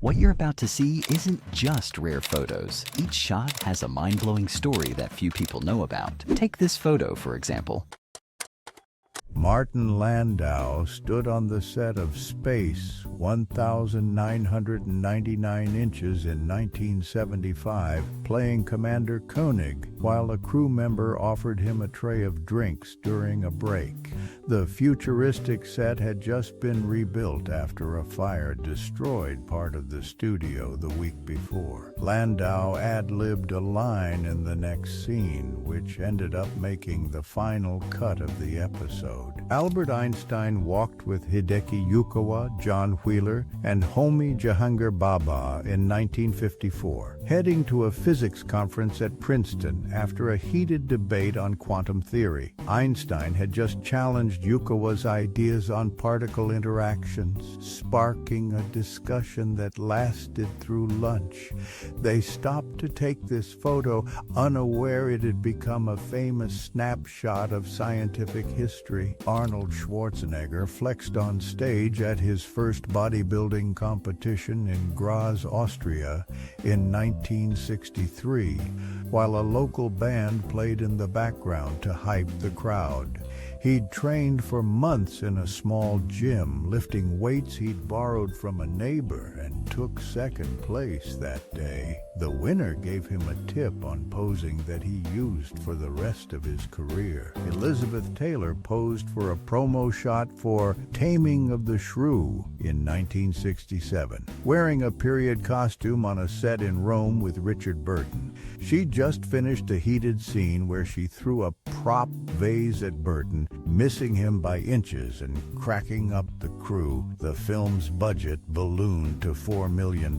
What you're about to see isn't just rare photos. Each shot has a mind-blowing story that few people know about. Take this photo, for example. Martin Landau stood on the set of Space, 1,999 inches in 1975, playing Commander Koenig, while a crew member offered him a tray of drinks during a break. The futuristic set had just been rebuilt after a fire destroyed part of the studio the week before. Landau ad-libbed a line in the next scene, which ended up making the final cut of the episode. Albert Einstein walked with Hideki Yukawa, John Wheeler, and Homi Jehangir Bhabha in 1954, heading to a physics conference at Princeton after a heated debate on quantum theory. Einstein had just challenged Yukawa's ideas on particle interactions, sparking a discussion that lasted through lunch. They stopped to take this photo, unaware it had become a famous snapshot of scientific history. Arnold Schwarzenegger flexed on stage at his first bodybuilding competition in Graz, Austria in 1963, while a local band played in the background to hype the crowd. He'd trained for months in a small gym, lifting weights he'd borrowed from a neighbor, and took second place that day. The winner gave him a tip on posing that he used for the rest of his career. Elizabeth Taylor posed for a promo shot for Taming of the Shrew in 1967, wearing a period costume on a set in Rome with Richard Burton. She'd just finished a heated scene where she threw a prop vase at Burton, missing him by inches and cracking up the crew. The film's budget ballooned to $4 million,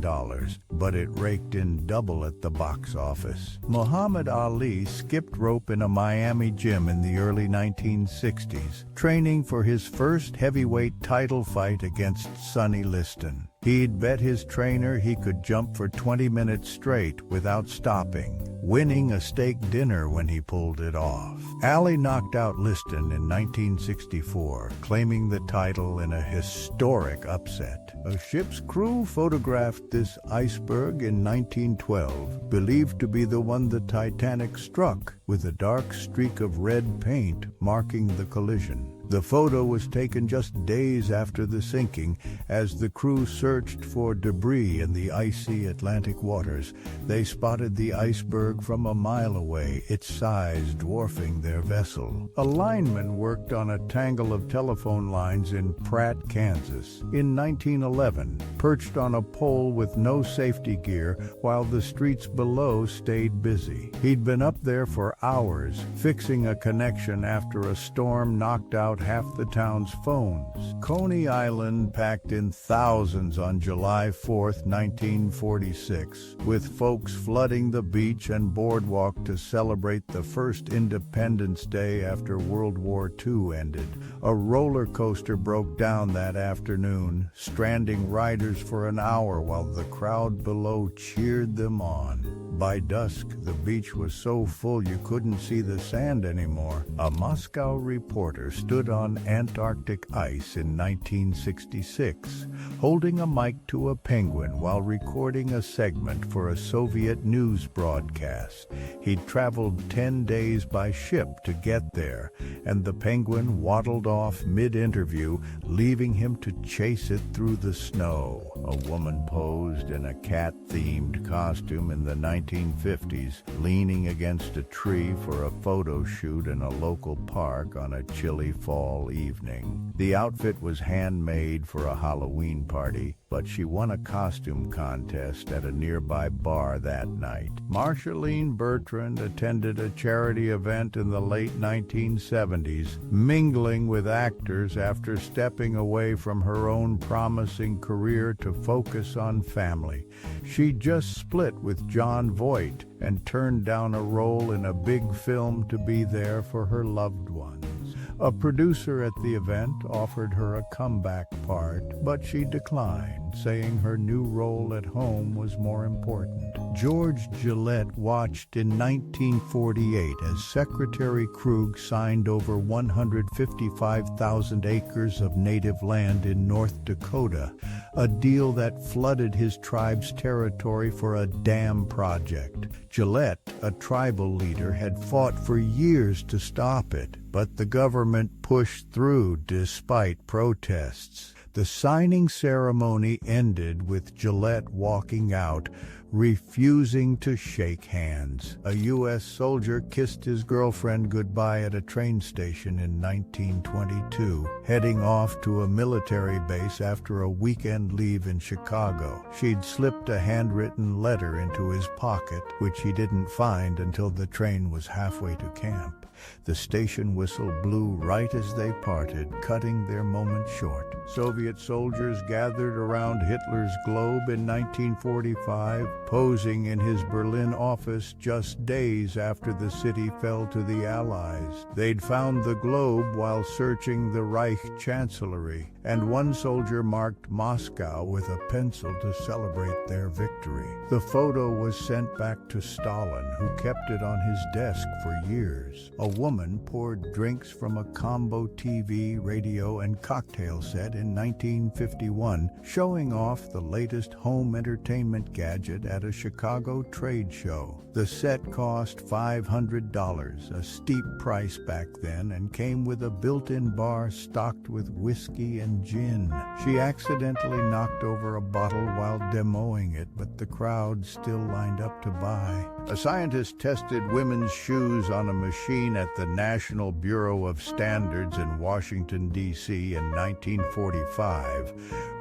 but it raked in double at the box office. Muhammad Ali skipped rope in a Miami gym in the early 1960s, training for his first heavyweight title fight against Sonny Liston. He'd bet his trainer he could jump for 20 minutes straight without stopping, winning a steak dinner when he pulled it off. Ali knocked out Liston in 1964, claiming the title in a historic upset. A ship's crew photographed this iceberg in 1912, believed to be the one the Titanic struck, with a dark streak of red paint marking the collision. The photo was taken just days after the sinking, as the crew searched for debris in the icy Atlantic waters. They spotted the iceberg from a mile away, its size dwarfing their vessel. A lineman worked on a tangle of telephone lines in Pratt, Kansas, in 1911, perched on a pole with no safety gear while the streets below stayed busy. He'd been up there for hours, fixing a connection after a storm knocked out half the town's phones. Coney Island packed in thousands on July 4, 1946, with folks flooding the beach and boardwalk to celebrate the first Independence Day after World War II ended. A roller coaster broke down that afternoon, stranding riders for an hour while the crowd below cheered them on. By dusk, the beach was so full you couldn't see the sand anymore. A Moscow reporter stood on Antarctic ice in 1966, holding a mic to a penguin while recording a segment for a Soviet news broadcast. He'd traveled 10 days by ship to get there, and the penguin waddled off mid-interview, leaving him to chase it through the snow. A woman posed in a cat-themed costume in the 1950s, leaning against a tree for a photo shoot in a local park on a chilly fall evening. The outfit was handmade for a Halloween party, but she won a costume contest at a nearby bar that night. Marceline Bertrand attended a charity event in the late 1970s, mingling with actors after stepping away from her own promising career to focus on family. She just split with Jon Voight and turned down a role in a big film to be there for her loved ones. A producer at the event offered her a comeback part, but she declined, saying her new role at home was more important. George Gillette watched in 1948 as Secretary Krug signed over 155,000 acres of native land in North Dakota, a deal that flooded his tribe's territory for a dam project. Gillette, a tribal leader, had fought for years to stop it, but the government pushed through despite protests. The signing ceremony ended with Gillette walking out, refusing to shake hands. A U.S. soldier kissed his girlfriend goodbye at a train station in 1922, heading off to a military base after a weekend leave in Chicago. She'd slipped a handwritten letter into his pocket, which he didn't find until the train was halfway to camp. The station whistle blew right as they parted, cutting their moment short. Soviet soldiers gathered around Hitler's globe in 1945, posing in his Berlin office just days after the city fell to the Allies. They'd found the globe while searching the Reich Chancellery, and one soldier marked Moscow with a pencil to celebrate their victory. The photo was sent back to Stalin, who kept it on his desk for years. A woman poured drinks from a combo TV, radio, and cocktail set in 1951, showing off the latest home entertainment gadget at a Chicago trade show. The set cost $500, a steep price back then, and came with a built-in bar stocked with whiskey and gin. She accidentally knocked over a bottle while demoing it, but the crowd still lined up to buy. A scientist tested women's shoes on a machine at the National Bureau of Standards in Washington, D.C. in 1945,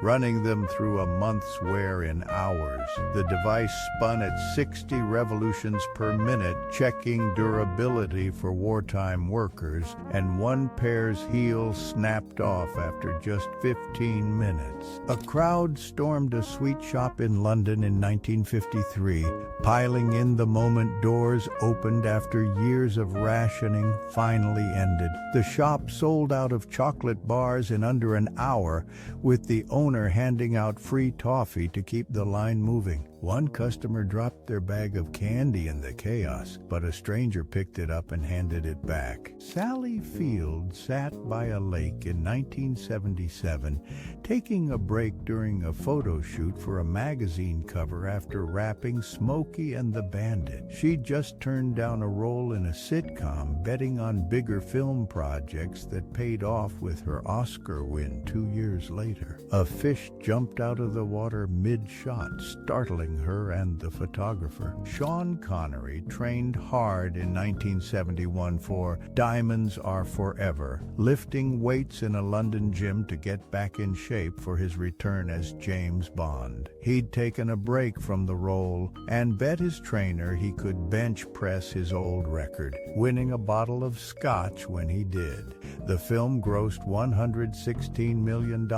running them through a month's wear in hours. The device spun at 60 revolutions per minute, checking durability for wartime workers, and one pair's heel snapped off after just 15 minutes. A crowd stormed a sweet shop in London in 1953, piling in the moment doors opened after years of rationing finally ended. The shop sold out of chocolate bars in under an hour, with the owner handing out free toffee to keep the line moving. One customer dropped their bag of candy in the chaos, but a stranger picked it up and handed it back. Sally Field sat by a lake in 1977, taking a break during a photo shoot for a magazine cover after wrapping Smokey and the Bandit. She'd just turned down a role in a sitcom, betting on bigger film projects that paid off with her Oscar win 2 years later. A fish jumped out of the water mid-shot, startling her and the photographer. Sean Connery trained hard in 1971 for Diamonds Are Forever, lifting weights in a London gym to get back in shape for his return as James Bond. He'd taken a break from the role and bet his trainer he could bench press his old record, winning a bottle of scotch when he did. The film grossed $116 million,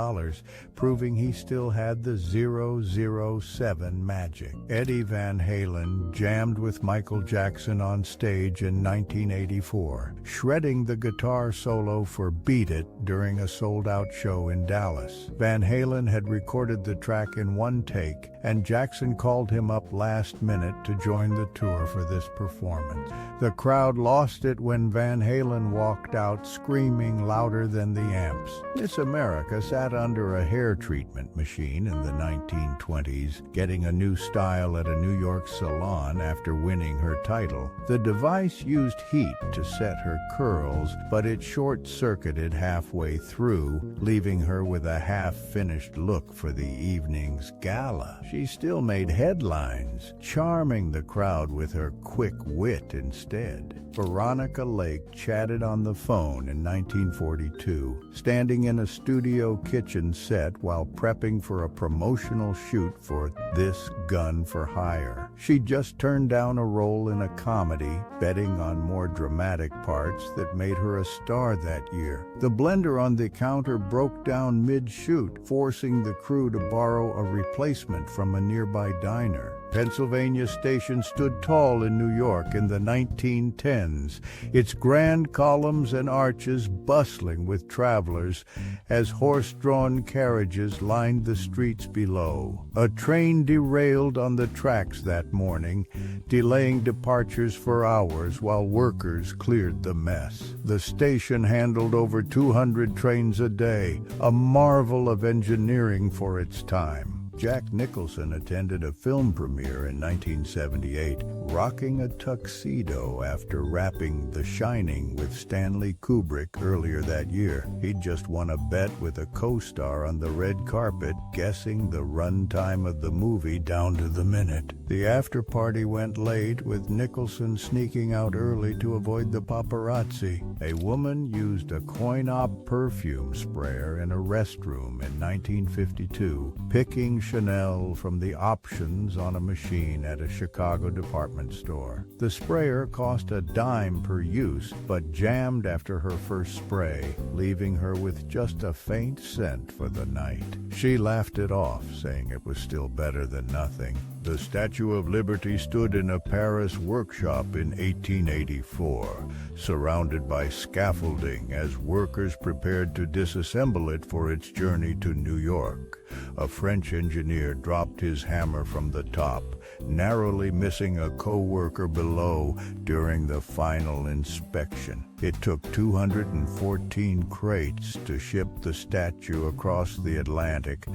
proving he still had the 007 magic. Eddie Van Halen jammed with Michael Jackson on stage in 1984, shredding the guitar solo for Beat It during a sold-out show in Dallas. Van Halen had recorded the track in one take, and Jackson called him up last minute to join the tour for this performance. The crowd lost it when Van Halen walked out screaming louder than the amps. Miss America sat under a hair treatment machine in the 1920s, getting a new style at a New York salon after winning her title. The device used heat to set her curls, but it short-circuited halfway through, leaving her with a half-finished look for the evening's gala. She still made headlines, charming the crowd with her quick wit instead. Veronica Lake chatted on the phone in 1942, standing in a studio kitchen set while prepping for a promotional shoot for This Gun for Hire. She'd just turned down a role in a comedy, betting on more dramatic parts that made her a star that year. The blender on the counter broke down mid-shoot, forcing the crew to borrow a replacement from a nearby diner. Pennsylvania Station stood tall in New York in the 1910s, its grand columns and arches bustling with travelers as horse-drawn carriages lined the streets below. A train derailed on the tracks that morning, delaying departures for hours while workers cleared the mess. The station handled over 200 trains a day, a marvel of engineering for its time. Jack Nicholson attended a film premiere in 1978, rocking a tuxedo after wrapping The Shining with Stanley Kubrick earlier that year. He'd just won a bet with a co-star on the red carpet, guessing the runtime of the movie down to the minute. The after-party went late, with Nicholson sneaking out early to avoid the paparazzi. A woman used a coin-op perfume sprayer in a restroom in 1952, picking Chanel from the options on a machine at a Chicago department store. The sprayer cost a dime per use, but jammed after her first spray, leaving her with just a faint scent for the night. She laughed it off, saying it was still better than nothing. The Statue of Liberty stood in a Paris workshop in 1884, surrounded by scaffolding as workers prepared to disassemble it for its journey to New York. A French engineer dropped his hammer from the top, narrowly missing a co-worker below during the final inspection. It took 214 crates to ship the statue across the Atlantic,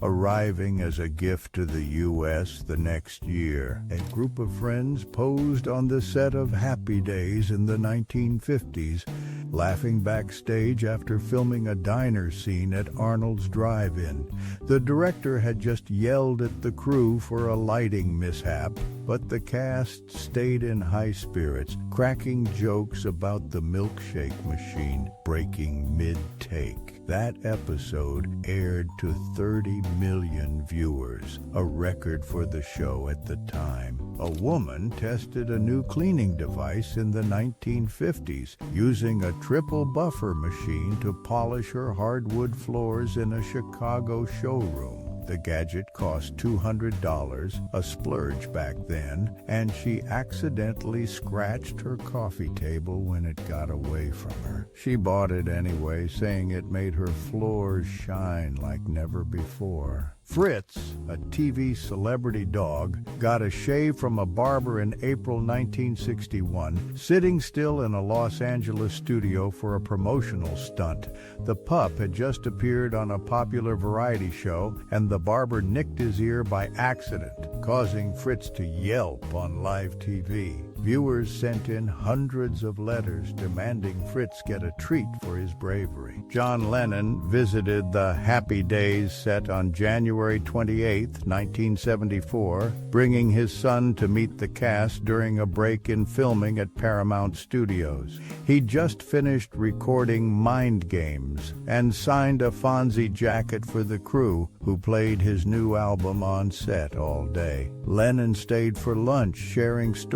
arriving as a gift to the U.S. the next year. A group of friends posed on the set of Happy Days in the 1950s, laughing backstage after filming a diner scene at Arnold's Drive-In. The director had just yelled at the crew for a lighting mishap, but the cast stayed in high spirits, cracking jokes about the milkshake machine breaking mid-take. That episode aired to 30 million viewers, a record for the show at the time. A woman tested a new cleaning device in the 1950s, using a triple buffer machine to polish her hardwood floors in a Chicago showroom. The gadget cost $200, a splurge back then, and she accidentally scratched her coffee table when it got away from her. She bought it anyway, saying it made her floors shine like never before. Fritz, a TV celebrity dog, got a shave from a barber in April 1961, sitting still in a Los Angeles studio for a promotional stunt. The pup had just appeared on a popular variety show, and the barber nicked his ear by accident, causing Fritz to yelp on live TV. Viewers sent in hundreds of letters demanding Fritz get a treat for his bravery. John Lennon visited the Happy Days set on January 28, 1974, bringing his son to meet the cast during a break in filming at Paramount Studios. He'd just finished recording Mind Games and signed a Fonzie jacket for the crew, who played his new album on set all day. Lennon stayed for lunch, sharing stories